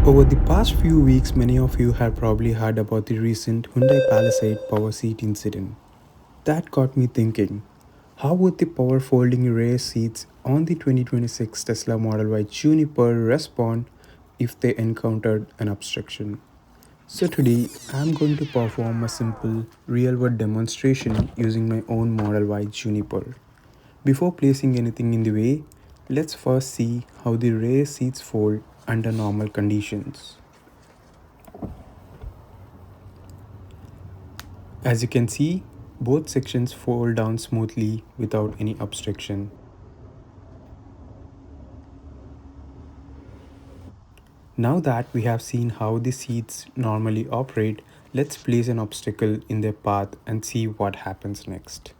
Over the past few weeks, many of you have probably heard about the recent Hyundai Palisade power seat incident. That got me thinking, how would the power folding rear seats on the 2026 Tesla Model Y Juniper respond if they encountered an obstruction? So today, I'm going to perform a simple real-world demonstration using my own Model Y Juniper. Before placing anything in the way, let's first see how the rear seats fold under normal conditions. As you can see, both sections fold down smoothly without any obstruction. Now that we have seen how the seats normally operate, let's place an obstacle in their path and see what happens next.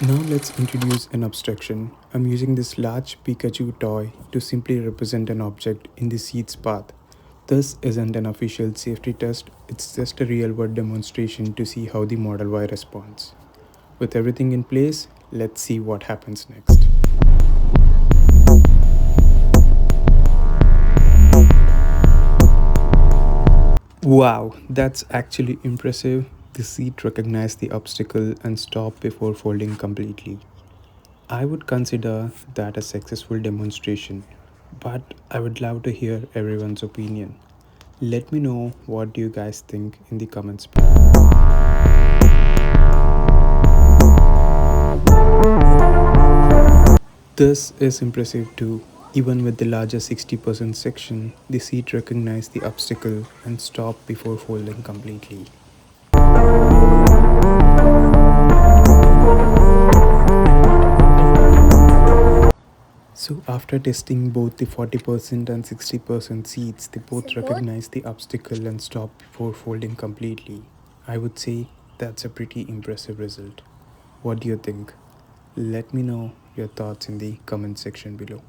Now let's introduce an obstruction. I'm using this large Pikachu toy to simply represent an object in the seat's path. This isn't an official safety test, it's just a real world demonstration to see how the Model Y responds. With everything in place, let's see what happens next. Wow, that's actually impressive. The seat recognized the obstacle and stopped before folding completely. I would consider that a successful demonstration, but I would love to hear everyone's opinion. Let me know what do you guys think in the comments below. This is impressive too. Even with the larger 60% section, the seat recognized the obstacle and stopped before folding completely. So after testing both the 40% and 60% seats, they both recognized the obstacle and stopped before folding completely. I would say that's a pretty impressive result. What do you think? Let me know your thoughts in the comment section below.